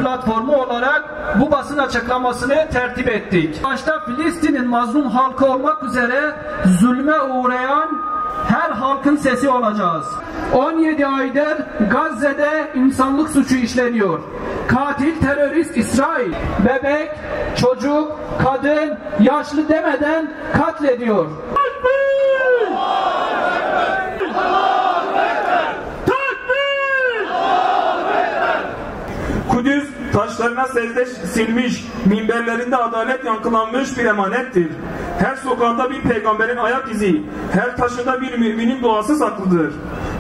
platformu olarak bu basın açıklamasını tertip ettik. Başta Filistin'in mazlum halkı olmak üzere zulme uğrayan her halkın sesi olacağız. 17 aydır Gazze'de insanlık suçu işleniyor. Katil terörist İsrail bebek, çocuk, kadın, yaşlı demeden katlediyor. Kudüs taşlarına secde silmiş, minberlerinde adalet yankılanmış bir emanettir. Her sokağında bir peygamberin ayak izi, her taşında bir müminin duası saklıdır.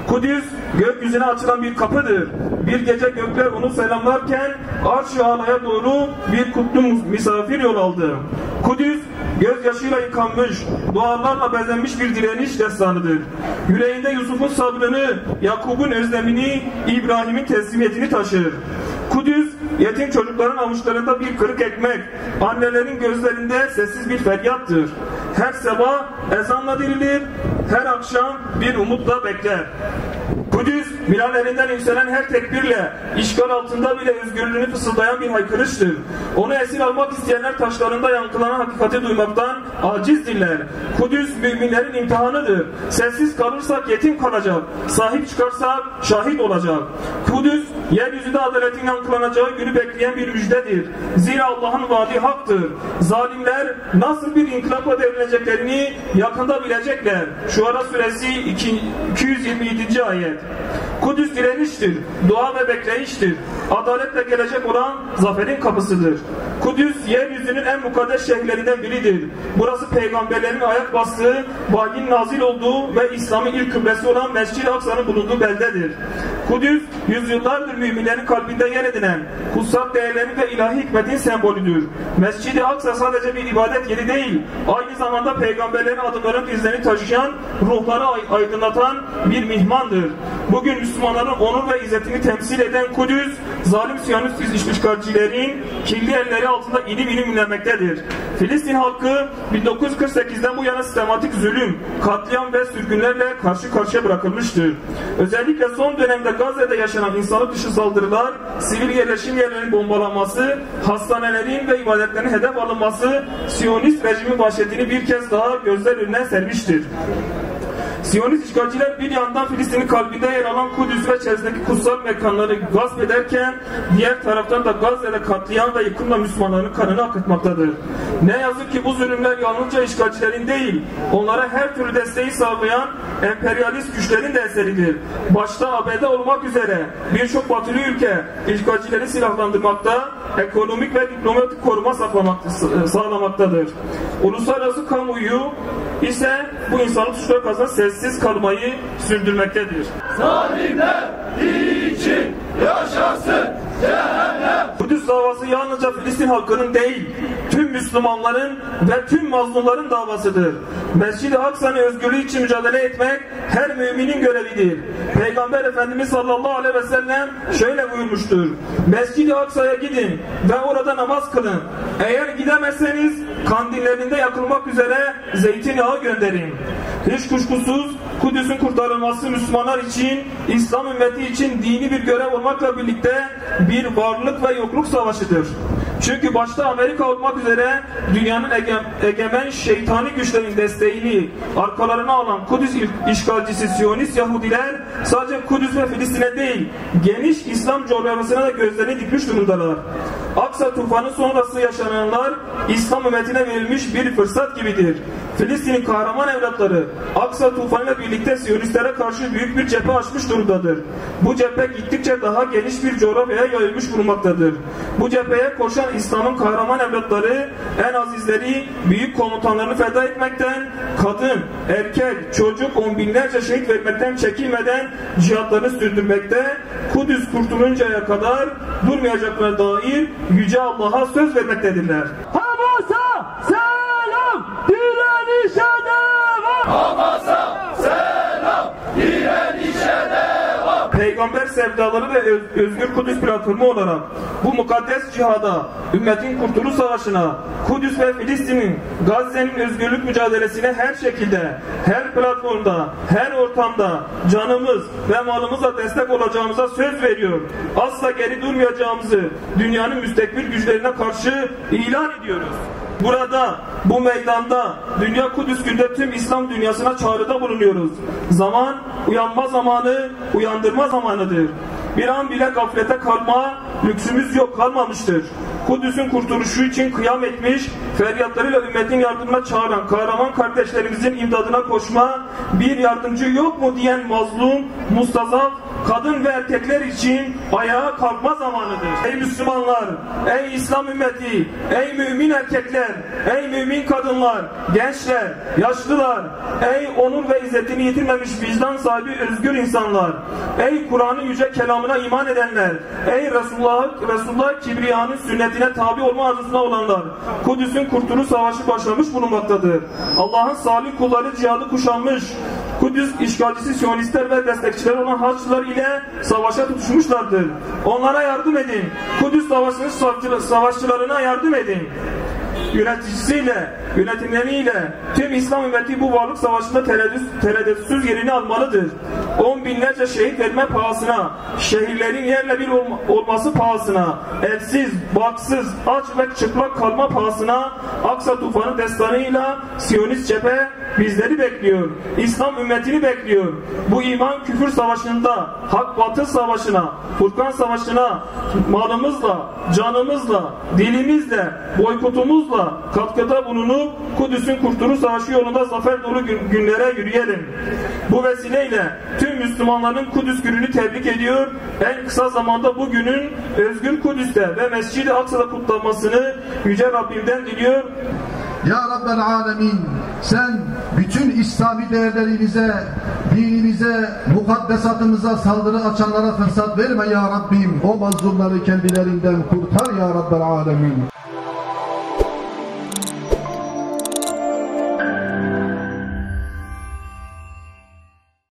Kudüs gökyüzüne açılan bir kapıdır. Bir gece gökler onu selamlarken arş-ı alaya doğru bir kutlu misafir yol aldı. Kudüs gözyaşıyla yıkanmış, dualarla bezenmiş bir direniş destanıdır. Yüreğinde Yusuf'un sabrını, Yakub'un özlemini, İbrahim'in teslimiyetini taşır. Kudüs, yetim çocukların avuçlarında bir kırık ekmek, annelerin gözlerinde sessiz bir feryattır. Her sabah ezanla dirilir, her akşam bir umutla bekler. Kudüs, minarelerinden yükselen her tekbirle, işgal altında bile özgürlüğünü fısıldayan bir haykırıştır. Onu esir almak isteyenler taşlarında yankılanan hakikati duymaktan acizdirler. Kudüs, müminlerin imtihanıdır. Sessiz kalırsak yetim kalacak, sahip çıkarsak şahit olacak. Kudüs, yeryüzünde adaletin yankılanacağı günü bekleyen bir müjdedir. Zira Allah'ın vaadi haktır. Zalimler nasıl bir inkılapla devrileceklerini yakında bilecekler. Şuara suresi 227. ayet. Kudüs direniştir, dua ve bekleyiştir. Adaletle gelecek olan zaferin kapısıdır. Kudüs yeryüzünün en mukaddes şehirlerinden biridir. Burası peygamberlerin ayak bastığı, vahyin nazil olduğu ve İslam'ın ilk kıblesi olan Mescid-i Aksa'nın bulunduğu beldedir. Kudüs yüzyıllardır müminlerin kalbinde yer edinen kutsal değerlerin ve ilahi hikmetin sembolüdür. Mescid-i Aksa sadece bir ibadet yeri değil, aynı zamanda peygamberlerin adımlarının izlerini taşıyan, ruhları aydınlatan bir mihmandır. Bugün Müslümanların onur ve izzetini temsil eden Kudüs, zalim Siyonist işgalcilerin kirli elleri altında ilim ilim inlemektedir. Filistin halkı 1948'den bu yana sistematik zulüm, katliam ve sürgünlerle karşı karşıya bırakılmıştır. Özellikle son dönemde Gazze'de yaşanan insanlık dışı saldırılar, sivil yerleşim yerlerinin bombalanması, hastanelerin ve ibadetlerin hedef alınması, Siyonist rejimin vahşetini bir kez daha gözler önüne sermiştir. Siyonist işgalciler bir yandan Filistin'in kalbinde yer alan Kudüs ve çevresindeki kutsal mekanları gasp ederken diğer taraftan da Gazze'de katliam ve yıkımla Müslümanların kanını akıtmaktadır. Ne yazık ki bu zulümler yalnızca işgalcilerin değil, onlara her türlü desteği sağlayan emperyalist güçlerin de eseridir. Başta ABD olmak üzere birçok batılı ülke işgalcileri silahlandırmakta, ekonomik ve diplomatik koruma sağlamaktadır. Uluslararası kamuoyu ise bu insanlık suçları karşısında sessiz kalmayı sürdürmektedir. Zalimler için yaşasın cehennem. Kudüs davası yalnızca Filistin halkının değil, tüm Müslümanların ve tüm mazlumların davasıdır. Mescid-i Aksa'nın özgürlüğü için mücadele etmek her müminin görevidir. Peygamber Efendimiz sallallahu aleyhi ve sellem şöyle buyurmuştur: Mescid-i Aksa'ya gidin ve orada namaz kılın. Eğer gidemezseniz kandillerinde yakılmak üzere zeytinyağı gönderin. Hiç kuşkusuz Kudüs'ün kurtarılması Müslümanlar için, İslam ümmeti için dini bir görev olmakla birlikte bir varlık ve yokluk savaşıdır. Çünkü başta Amerika olmak üzere dünyanın egemen şeytani güçlerin desteğini arkalarına alan Kudüs işgalcisi Siyonist Yahudiler sadece Kudüs ve Filistin'e değil, geniş İslam coğrafyasına da gözlerini dikmiş durumdalar. Aksa tufanı sonrası yaşananlar İslam ümmetine verilmiş bir fırsat gibidir. Filistin'in kahraman evlatları Aksa tufanıyla birlikte Siyonistlere karşı büyük bir cephe açmış durumdadır. Bu cephe gittikçe daha geniş bir coğrafyaya yayılmış bulunmaktadır. Bu cepheye koşan İslam'ın kahraman evlatları en azizleri, büyük komutanlarını feda etmekten, kadın, erkek, çocuk on binlerce şehit vermekten çekinmeden cihatlarını sürdürmekte, Kudüs kurtuluncaya kadar durmayacaklarına dair Yüce Allah'a söz vermektedirler. Hamas'a selam, direnişe devam. Hamas'a selam, direnişe devam. peygamber sevdaları ve Özgür Kudüs platformu olarak bu mukaddes cihada, ümmetin kurtuluş savaşına, Kudüs ve Filistin'in, Gazze'nin özgürlük mücadelesine her şekilde, her platformda, her ortamda canımız ve malımızla destek olacağımıza söz veriyor. Asla geri durmayacağımızı dünyanın müstekbir güçlerine karşı ilan ediyoruz. Burada, bu meydanda, Dünya Kudüs Günü'nde tüm İslam dünyasına çağrıda bulunuyoruz. Zaman, uyanma zamanı, uyandırma zamanıdır. Bir an bile gaflete kalma, lüksümüz yok, kalmamıştır. Kudüs'ün kurtuluşu için kıyam etmiş, feryatlarıyla ümmetin yardımına çağıran kahraman kardeşlerimizin imdadına koşma, bir yardımcı yok mu diyen mazlum, mustazaf, kadın ve erkekler için ayağa kalkma zamanıdır. Ey Müslümanlar, ey İslam ümmeti, ey mümin erkekler, ey mümin kadınlar, gençler, yaşlılar, ey onur ve izzetini yitirmemiş vicdan sahibi özgür insanlar, ey Kur'an'ın yüce kelamına iman edenler, ey Resulullah Kibriya'nın sünnetine tabi olma arzusunda olanlar, Kudüs'ün kurtuluş savaşı başlamış bulunmaktadır. Allah'ın salih kulları cihadı kuşanmış, Kudüs işgalcisi Siyonistler ve destekçiler olan Haçlılar ile savaşa tutuşmuşlardır. Onlara yardım edin. Kudüs Savaşı'nın savaşçılarına yardım edin. Yöneticisiyle, yönetimleriyle tüm İslam ümmeti bu varlık savaşında tereddütsüz yerini almalıdır. 10 binlerce şehit verme pahasına, şehirlerin yerle bir olması pahasına, evsiz, barksız, aç ve çıplak kalma pahasına Aksa tufanı destanıyla Siyonist cephe bizleri bekliyor. İslam ümmetini bekliyor. Bu iman küfür savaşında, hak batıl savaşına, Furkan savaşına malımızla, canımızla, dilimizle, boykotumuzla katkıda bulunup Kudüs'ün kurtuluş savaşı yolunda zafer dolu günlere yürüyelim. Bu vesileyle tüm Müslümanların Kudüs gününü tebrik ediyor. En kısa zamanda bu günün özgür Kudüs'te ve Mescid-i Aksa'da kutlanmasını Yüce Rabbimden diliyor. Ya Rabbel Alemin, sen bütün İslami değerlerimize, dinimize, mukaddesatımıza saldırı açanlara fırsat verme ya Rabbim. O mazlumları kendilerinden kurtar ya Rabbel Alemin.